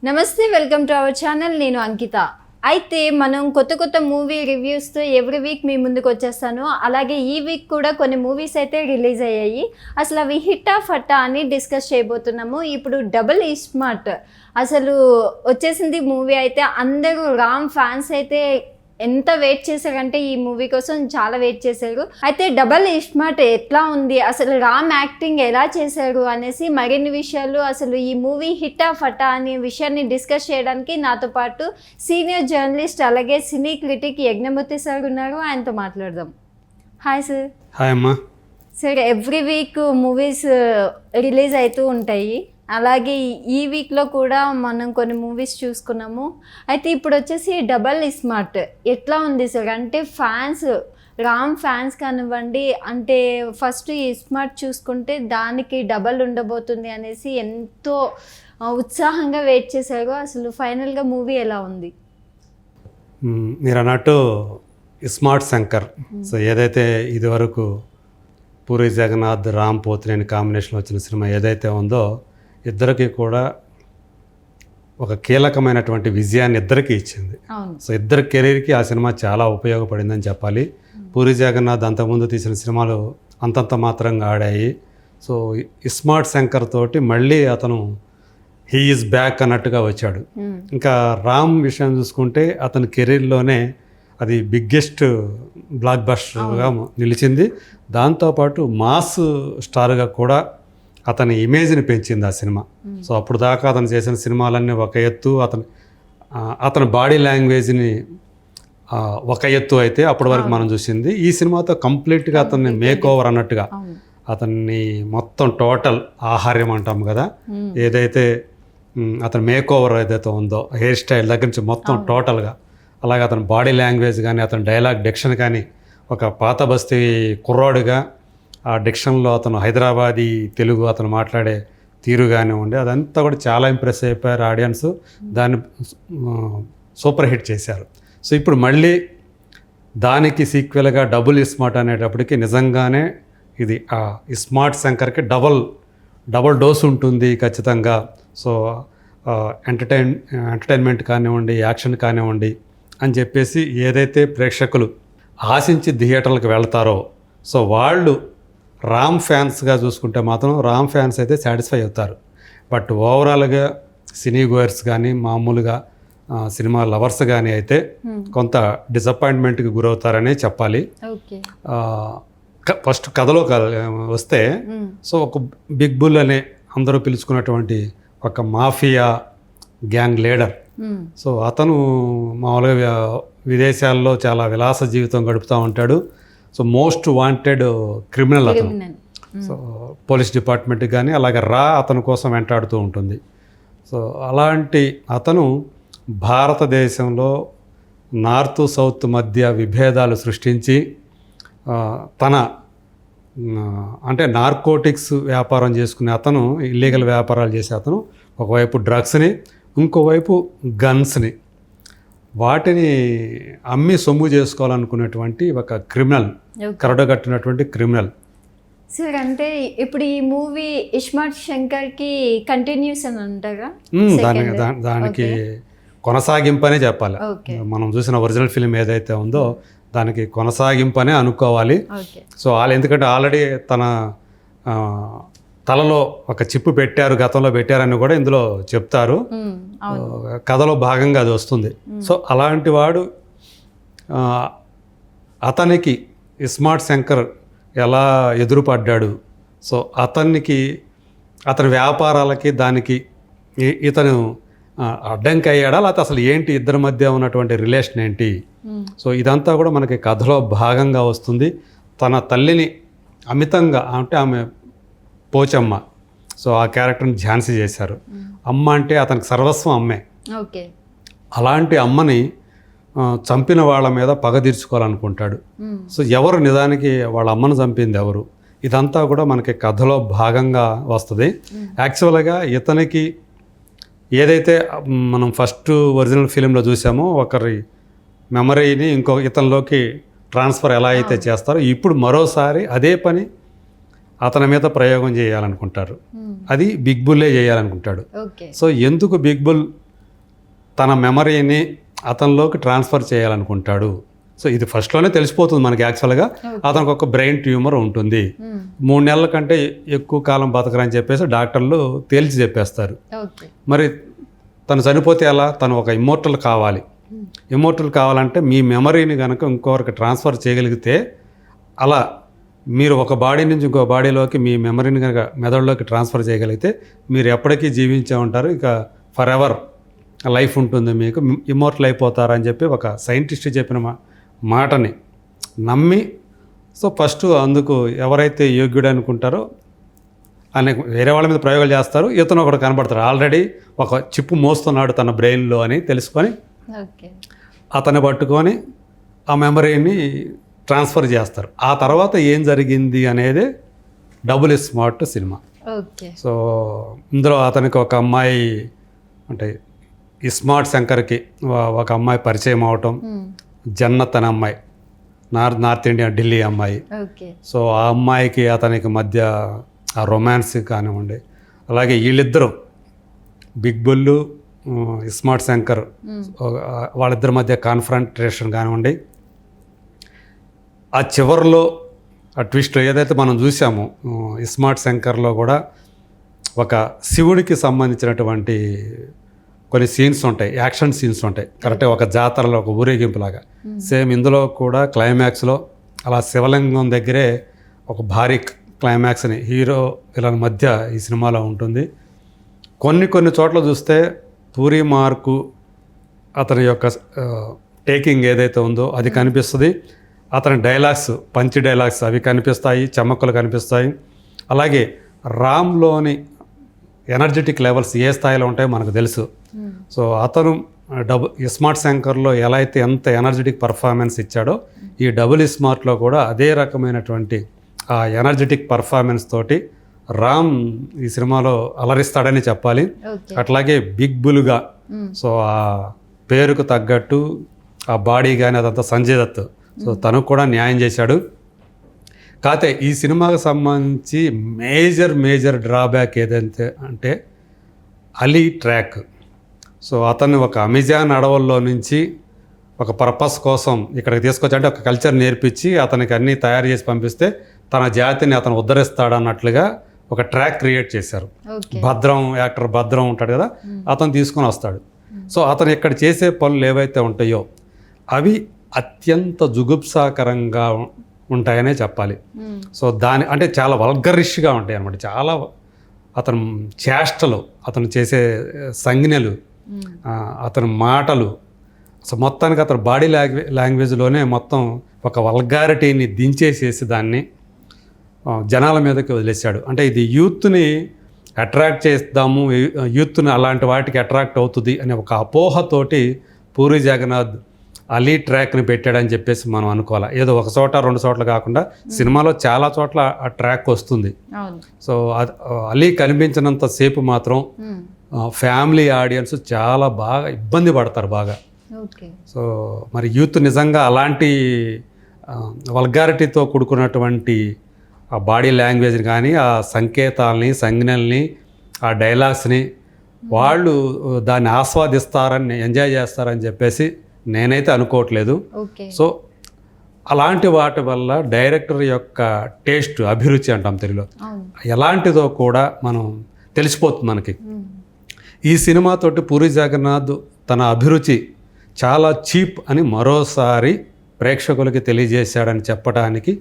నమస్తే, welcome to our channel. నేను అంకిత. అయితే మనం కొత్త మూవీ రివ్యూస్తో ఎవ్రీ వీక్ మీ ముందుకు వచ్చేస్తాను. అలాగే ఈ వీక్ కూడా కొన్ని మూవీస్ అయితే రిలీజ్ అయ్యాయి. అసలు అవి హిట్టా ఫట్టా అని డిస్కస్ చేయబోతున్నాము. ఇప్పుడు డబుల్ ఇస్మార్ట్ అసలు వచ్చేసింది మూవీ. అయితే అందరూ రామ్ ఫ్యాన్స్ అయితే ఎంత వెయిట్ చేశారంటే ఈ మూవీ కోసం చాలా వెయిట్ చేశారు. అయితే డబల్ ఇస్మార్ట్ ఎట్లా ఉంది, అసలు రామ్ యాక్టింగ్ ఎలా చేశారు అనేసి మరిన్ని విషయాలు, అసలు ఈ మూవీ హిట్టా ఫటా అనే విషయాన్ని డిస్కస్ చేయడానికి నాతో పాటు సీనియర్ జర్నలిస్ట్ అలాగే సినీ క్రిటిక్ యజ్ఞమూర్తి సార్ ఉన్నారు. ఆయనతో మాట్లాడదాం. Hi sir. హాయ్ అమ్మా. Sir, every week movies release అవుతూ ఉంటాయి. అలాగే ఈ వీక్లో కూడా మనం కొన్ని మూవీస్ చూసుకున్నాము. అయితే ఇప్పుడు వచ్చేసి డబల్ ఇస్మార్ట్ ఎట్లా ఉంది సార్? అంటే ఫ్యాన్స్, రామ్ ఫ్యాన్స్ కానివ్వండి, అంటే ఫస్ట్ ఇస్మార్ట్ చూసుకుంటే దానికి డబల్ ఉండబోతుంది అనేసి ఎంతో ఉత్సాహంగా వెయిట్ చేశారు. అసలు ఫైనల్గా మూవీ ఎలా ఉంది? మీరు అన్నట్టు ఇస్మార్ట్ శంకర్, సో ఏదైతే ఇదివరకు పూరి జగన్నాథ్ రామ్ పోతినేని కాంబినేషన్లో వచ్చిన సినిమా ఏదైతే ఉందో, ఇద్దరికి కూడా ఒక కీలకమైనటువంటి విజయాన్ని ఇద్దరికి ఇచ్చింది. సో ఇద్దరి కెరీర్కి ఆ సినిమా చాలా ఉపయోగపడిందని చెప్పాలి. పూరి జగన్నాథ్ అంతకుముందు తీసిన సినిమాలు అంతంత మాత్రంగా ఆడాయి. సో ఇస్మార్ట్ శంకర్ తోటి మళ్ళీ అతను హీ ఈజ్ బ్యాక్ అన్నట్టుగా వచ్చాడు. ఇంకా రామ్ విషయం చూసుకుంటే అతని కెరీర్లోనే అది బిగ్గెస్ట్ బ్లాక్ బస్టర్గా నిలిచింది. దాంతోపాటు మాస్ స్టార్గా కూడా అతని ఇమేజ్ని పెంచింది ఆ సినిమా. సో అప్పుడు దాకా అతను చేసిన సినిమాలన్నీ ఒక ఎత్తు, అతని బాడీ లాంగ్వేజ్ని ఒక ఎత్తు అయితే అప్పటి వరకు మనం చూసింది. ఈ సినిమాతో కంప్లీట్గా అతన్ని మేక్ ఓవర్ అన్నట్టుగా అతన్ని మొత్తం టోటల్ ఆహార్యం అంటాం కదా, ఏదైతే అతని మేక్ ఓవర్ ఏదైతే ఉందో, హెయిర్ స్టైల్ దగ్గర నుంచి మొత్తం టోటల్గా, అలాగే అతని బాడీ లాంగ్వేజ్ కానీ, అతని డైలాగ్ డిక్షన్ కానీ, ఒక పాత బస్తీ కుర్రాడుగా ఆ డిక్షన్లో అతను హైదరాబాదీ తెలుగు అతను మాట్లాడే తీరు కానివ్వండి, అదంతా కూడా చాలా ఇంప్రెస్ అయిపోయారు ఆడియన్స్. దాన్ని సూపర్ హిట్ చేశారు. సో ఇప్పుడు మళ్ళీ దానికి సీక్వెల్గా డబుల్ ఇస్మార్ట్ అనేటప్పటికి నిజంగానే ఇది ఆ ఇస్మార్ట్ శంకర్కి డబుల్ డోస్ ఉంటుంది ఖచ్చితంగా. సో ఎంటర్టైన్మెంట్ కానివ్వండి, యాక్షన్ కానివ్వండి అని చెప్పేసి ఏదైతే ప్రేక్షకులు ఆశించి థియేటర్లకు వెళ్తారో, సో వాళ్ళు రామ్ ఫ్యాన్స్గా చూసుకుంటే మాత్రం రామ్ ఫ్యాన్స్ అయితే సాటిస్ఫై అవుతారు. బట్ ఓవరాల్గా సినీ గోయర్స్ కానీ, మామూలుగా సినిమా లవర్స్ కానీ అయితే కొంత డిసప్పాయింట్మెంట్కి గురవుతారనే చెప్పాలి. ఫస్ట్ కథలో వస్తే, సో ఒక బిగ్ బుల్ అనే అందరూ పిలుచుకున్నటువంటి ఒక మాఫియా గ్యాంగ్ లీడర్. సో అతను మామూలుగా విదేశాల్లో చాలా విలాస జీవితం గడుపుతూ ఉంటాడు. సో మోస్ట్ వాంటెడ్ క్రిమినల్ అతను. సో పోలీస్ డిపార్ట్మెంట్కి కానీ అలాగే అతని కోసం వెంటాడుతూ ఉంటుంది. సో అలాంటి అతను భారతదేశంలో నార్త్ సౌత్ మధ్య విభేదాలు సృష్టించి తన అంటే నార్కోటిక్స్ వ్యాపారం చేసుకునే అతను, ఇల్లీగల్ వ్యాపారాలు చేసే అతను, ఒకవైపు డ్రగ్స్ని, ఇంకోవైపు గన్స్ని, వాటిని అమ్మి సొమ్ము చేసుకోవాలనుకునేటువంటి ఒక క్రిమినల్, కరడగట్టినటువంటి క్రిమినల్. సార్, అంటే ఇప్పుడు ఈ మూవీ ఇస్మార్ట్ శంకర్కి కంటిన్యూస్ అని అంటారా? దానికి కొనసాగింపనే చెప్పాలి. మనం చూసిన ఒరిజినల్ ఫిల్మ్ ఏదైతే ఉందో దానికి కొనసాగింపనే అనుకోవాలి. సో ఎందుకంటే ఆల్రెడీ తన తలలో ఒక చిప్పు పెట్టారు, గతంలో పెట్టారని కూడా ఇందులో చెప్తారు. కథలో భాగంగా అది వస్తుంది. సో అలాంటి వాడు అతనికి ఇస్మార్ట్ శంకర్ ఎలా ఎదురుపడ్డాడు, సో అతని వ్యాపారాలకి దానికి ఇతను అడ్డంకి అయ్యాడా, లేకపోతే అసలు ఏంటి ఇద్దరి మధ్య ఉన్నటువంటి రిలేషన్ ఏంటి, సో ఇదంతా కూడా మనకి కథలో భాగంగా వస్తుంది. తన తల్లిని అమితంగా, అంటే ఆమె పోచమ్మ, సో ఆ క్యారెక్టర్ని ఝాన్సీ చేశారు. అమ్మ అంటే అతనికి సర్వస్వం అమ్మే. అలాంటి అమ్మని చంపిన వాళ్ళ మీద పగ తీర్చుకోవాలనుకుంటాడు. సో ఎవరు నిజానికి వాళ్ళ అమ్మను చంపింది ఎవరు, ఇదంతా కూడా మనకి కథలో భాగంగా వస్తుంది. యాక్చువల్గా ఇతనికి ఏదైతే మనం ఫస్ట్ ఒరిజినల్ ఫిలింలో చూసామో, ఒకరి మెమరీని ఇతనిలోకి ట్రాన్స్ఫర్ ఎలా అయితే చేస్తారో, ఇప్పుడు మరోసారి అదే పని అతని మీద ప్రయోగం చేయాలనుకుంటారు. అది బిగ్ బుల్లే చేయాలనుకుంటాడు. సో ఎందుకు బిగ్ బుల్ తన మెమరీని అతనిలోకి ట్రాన్స్ఫర్ చేయాలనుకుంటాడు. సో ఇది ఫస్ట్లోనే తెలిసిపోతుంది మనకి. యాక్చువల్గా అతనికి ఒక బ్రెయిన్ ట్యూమర్ ఉంటుంది, 3 నెలల కంటే ఎక్కువ కాలం బతకరని చెప్పేసి డాక్టర్లు తేల్చి చెప్పేస్తారు. మరి తను చనిపోతే ఎలా? తను ఒక ఇమ్మోర్టల్ కావాలి. ఇమ్మోర్టల్ కావాలంటే మీ మెమరీని కనుక ఇంకొకరికి ట్రాన్స్ఫర్ చేయగలిగితే, అలా మీరు ఒక బాడీ నుంచి ఇంకో బాడీలోకి మీ మెమరీని కనుక మెదడులోకి ట్రాన్స్ఫర్ చేయగలిగితే మీరు ఎప్పటికీ జీవించే ఉంటారు, ఇక ఫర్ ఎవర్ లైఫ్ ఉంటుంది, మీకు ఇమ్మోర్టల్ అయిపోతారని చెప్పి ఒక సైంటిస్ట్ చెప్పిన మాటని నమ్మి, సో ఫస్ట్ అందుకు ఎవరైతే యోగ్యుడు అనుకుంటారో అనేక వేరే వాళ్ళ మీద ప్రయోగాలు చేస్తారు. ఇతను ఒకడు కనబడతాడు, ఆల్రెడీ ఒక చిప్పు మోస్తున్నాడు తన బ్రెయిన్లో అని తెలుసుకొని అతన్ని పట్టుకొని ఆ మెమరీని ట్రాన్స్ఫర్ చేస్తారు. ఆ తర్వాత ఏం జరిగింది అనేది డబుల్ స్మార్ట్ సినిమా. సో ఇందులో అతనికి ఒక అమ్మాయి, అంటే ఇస్మార్ట్ శంకర్కి ఒక అమ్మాయి పరిచయం అవటం, జన్నత్ అనే అమ్మాయి, నార్త్ ఇండియా ఢిల్లీ అమ్మాయి. సో ఆ అమ్మాయికి అతనికి మధ్య ఆ రొమాన్స్ కానివ్వండి, అలాగే వీళ్ళిద్దరూ బిగ్ బుల్లు, ఇస్మార్ట్ శంకర్, వాళ్ళిద్దరి మధ్య కాన్ఫ్రంటేషన్ కానివ్వండి, ఆ చివరిలో ఆ ట్విస్ట్ ఏదైతే మనం చూసామో ఇస్మార్ట్ శంకర్లో కూడా ఒక శివుడికి సంబంధించినటువంటి కొన్ని సీన్స్ ఉంటాయి, యాక్షన్ సీన్స్ ఉంటాయి, కరెక్ట్గా ఒక జాతరలో ఒక ఊరేగింపులాగా. సేమ్ ఇందులో కూడా క్లైమాక్స్లో అలా శివలింగం దగ్గరే ఒక భారీ క్లైమాక్స్ని హీరో విలన్ మధ్య ఈ సినిమాలో ఉంటుంది. కొన్ని చోట్ల చూస్తే పూరి మార్కు అతని యొక్క టేకింగ్ ఏదైతే ఉందో అది కనిపిస్తుంది. అతని డైలాగ్స్, పంచి డైలాగ్స్ అవి కనిపిస్తాయి, చమక్కులు కనిపిస్తాయి. అలాగే రామ్లోని ఎనర్జెటిక్ లెవెల్స్ ఏ స్థాయిలో ఉంటాయో మనకు తెలుసు. సో అతను ఇస్మార్ట్ శంకర్లో ఎలా అయితే ఎంత ఎనర్జెటిక్ పర్ఫార్మెన్స్ ఇచ్చాడో, ఈ డబుల్ స్మార్ట్లో కూడా అదే రకమైనటువంటి ఆ ఎనర్జెటిక్ పర్ఫార్మెన్స్ తోటి రామ్ ఈ సినిమాలో అలరిస్తాడని చెప్పాలి. అట్లాగే బిగ్ బుల్గా, సో ఆ పేరుకు తగ్గట్టు ఆ బాడీ కానీ అదంతా సంజయ్ దత్, సో తను కూడా న్యాయం చేశాడు. కాకపోతే ఈ సినిమాకి సంబంధించి మేజర్ డ్రాబ్యాక్ ఏదైతే అంటే అలీ ట్రాక్. సో అతన్ని ఒక అమెజాన్ అడవుల్లో నుంచి ఒక పర్పస్ కోసం ఇక్కడికి తీసుకొచ్చి, అంటే ఒక కల్చర్ నేర్పించి అతనికి అన్నీ తయారు చేసి పంపిస్తే తన జాతిని అతను ఉద్ధరిస్తాడన్నట్లుగా ఒక ట్రాక్ క్రియేట్ చేశారు. యాక్టర్ భద్రం ఉంటాడు కదా, అతను తీసుకొని వస్తాడు. సో అతను ఇక్కడ చేసే పనులు ఏవైతే ఉంటాయో అవి అత్యంత జుగుప్సాకరంగా ఉంటాయనే చెప్పాలి. సో అంటే చాలా వల్గరిష్గా ఉంటాయి అన్నమాట. చాలా అతను చేష్టలు, అతను చేసే సంజ్ఞలు, అతని మాటలు, సో మొత్తానికి అతని బాడీ లాంగ్వేజ్లోనే మొత్తం ఒక వల్గారిటీని దించేసేసి దాన్ని జనాల మీదకి వదిలేశాడు. అంటే ఇది యూత్ని అట్రాక్ట్ చేద్దాము, యూత్ని అలాంటి వాటికి అట్రాక్ట్ అవుతుంది అనే ఒక అపోహతోటి పూరి జగన్నాథ్ అలీ ట్రాక్ని పెట్టాడని చెప్పేసి మనం అనుకోవాలి. ఏదో ఒక చోట 2 చోట్ల కాకుండా సినిమాలో చాలా చోట్ల ఆ ట్రాక్ వస్తుంది. సో అలీ కనిపించినంత సేపు మాత్రం ఫ్యామిలీ ఆడియన్స్ చాలా బాగా ఇబ్బంది పడతారు బాగా. సో మరి యూత్ నిజంగా అలాంటి వల్గారిటీతో కూడుకున్నటువంటి ఆ బాడీ లాంగ్వేజ్ని కానీ, ఆ సంకేతాలని, సంజ్ఞల్ని, ఆ డైలాగ్స్ని వాళ్ళు దాన్ని ఆస్వాదిస్తారని, ఎంజాయ్ చేస్తారని చెప్పేసి నేనైతే అనుకోవట్లేదు. సో అలాంటి వాటి వల్ల డైరెక్టర్ యొక్క టేస్ట్, అభిరుచి అంటాం తెలుగులో, ఎలాంటిదో కూడా మనం తెలిసిపోతుంది మనకి. ఈ సినిమాతోటి పూరి జగన్నాథ్ తన అభిరుచి చాలా చీప్ అని మరోసారి ప్రేక్షకులకి తెలియజేశాడని చెప్పడానికి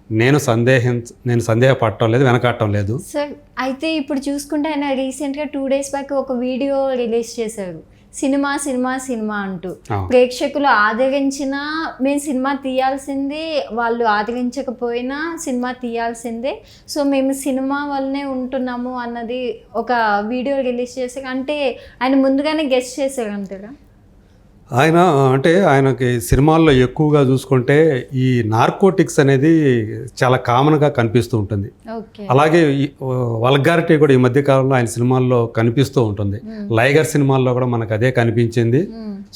నేను సందేహపడటం లేదు, వెనకాడటం లేదు. సార్ అయితే ఇప్పుడు చూసుకుంటే ఆయన రీసెంట్గా 2 days బ్యాక్ ఒక వీడియో రిలీజ్ చేశారు, సినిమా అంటూ. ప్రేక్షకులు ఆదరించినా మేము సినిమా తీయాల్సిందే, వాళ్ళు ఆదరించకపోయినా సినిమా తీయాల్సిందే, సో మేము సినిమా వల్లనే ఉంటున్నాము అన్నది ఒక వీడియో రిలీజ్ చేశారు. అంటే ఆయన ముందుగానే గెస్ట్ చేశారు అంటారా? ఆయనకి సినిమాల్లో ఎక్కువగా చూసుకుంటే ఈ నార్కోటిక్స్ అనేది చాలా కామన్గా కనిపిస్తూ ఉంటుంది. అలాగే వల్గారిటీ కూడా ఈ మధ్య కాలంలో ఆయన సినిమాల్లో కనిపిస్తూ ఉంటుంది. లైగర్ సినిమాల్లో కూడా మనకు అదే కనిపించింది.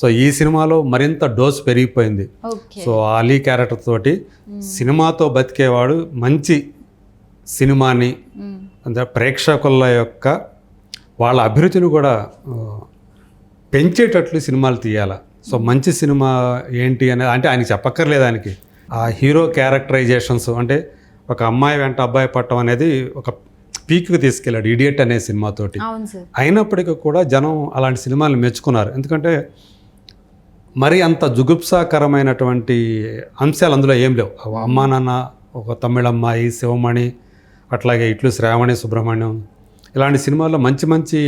సో ఈ సినిమాలో మరింత డోస్ పెరిగిపోయింది. సో అలీ క్యారెక్టర్ తోటి సినిమాతో బతికేవాడు మంచి సినిమాని, అంటే ప్రేక్షకుల యొక్క వాళ్ళ అభిరుచిని కూడా పెంచేటట్లు సినిమాలు తీయాలి. సో మంచి సినిమా ఏంటి అనేది అంటే ఆయనకి చెప్పక్కర్లేదు. ఆయనకి ఆ హీరో క్యారెక్టరైజేషన్స్ అంటే ఒక అమ్మాయి వెంట అబ్బాయి పట్టడం అనేది ఒక పీక్కి తీసుకెళ్ళాడు ఇడియట్ అనే సినిమాతోటి. అవును సార్. అయినప్పటికీ కూడా జనం అలాంటి సినిమాలు మెచ్చుకున్నారు. ఎందుకంటే మరి అంత జుగుప్సాకరమైనటువంటి అంశాలు అందులో ఏం లేవు. అమ్మా నాన్న, ఒక తమిళమ్మాయి, శివమణి, అట్లాగే ఇట్లు శ్రావణి సుబ్రహ్మణ్యం, ఇలాంటి సినిమాల్లో మంచి మంచి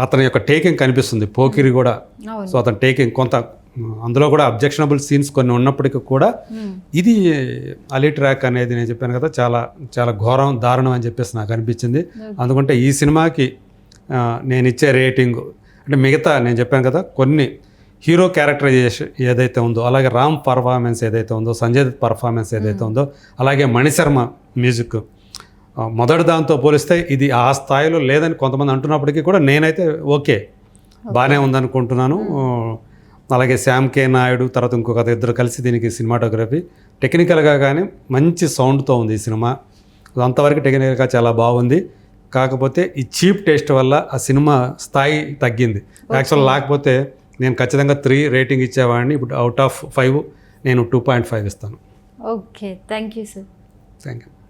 అతని యొక్క టేకింగ్ కనిపిస్తుంది. పోకిరి కూడా, సో అతని టేకింగ్ కొంత అందులో కూడా అబ్జెక్షనబుల్ సీన్స్ కొన్ని ఉన్నప్పటికీ కూడా ఇది అలీ ట్రాక్ అనేది నేను చెప్పాను కదా చాలా చాలా ఘోరం, దారుణం అని చెప్పేసి నాకు అనిపించింది. అందుకంటే ఈ సినిమాకి నేను ఇచ్చే రేటింగ్ అంటే మిగతా నేను చెప్పాను కదా కొన్ని హీరో క్యారెక్టరైజేషన్ ఏదైతే ఉందో, అలాగే రామ్ పర్ఫార్మెన్స్ ఏదైతే ఉందో, సంజయ్ దత్ పర్ఫార్మెన్స్ ఏదైతే ఉందో, అలాగే మణిశర్మ మ్యూజిక్ మొదటి దాంతో పోలిస్తే ఇది ఆ స్థాయిలో లేదని కొంతమంది అంటున్నప్పటికీ కూడా నేనైతే ఓకే బాగానే ఉందనుకుంటున్నాను. అలాగే శ్యామ్ కే నాయుడు తర్వాత ఇంకొక ఇద్దరు కలిసి దీనికి సినిమాటోగ్రఫీ టెక్నికల్గా కానీ మంచి సౌండ్తో ఉంది ఈ సినిమా. అంతవరకు టెక్నికల్గా చాలా బాగుంది. కాకపోతే ఈ చీప్ టేస్ట్ వల్ల ఆ సినిమా స్థాయి తగ్గింది. యాక్చువల్ లేకపోతే నేను ఖచ్చితంగా 3 రేటింగ్ ఇచ్చేవాడిని. ఇప్పుడు అవుట్ ఆఫ్ 5 నేను 2.5 ఇస్తాను. Okay, thank you sir. Thank you.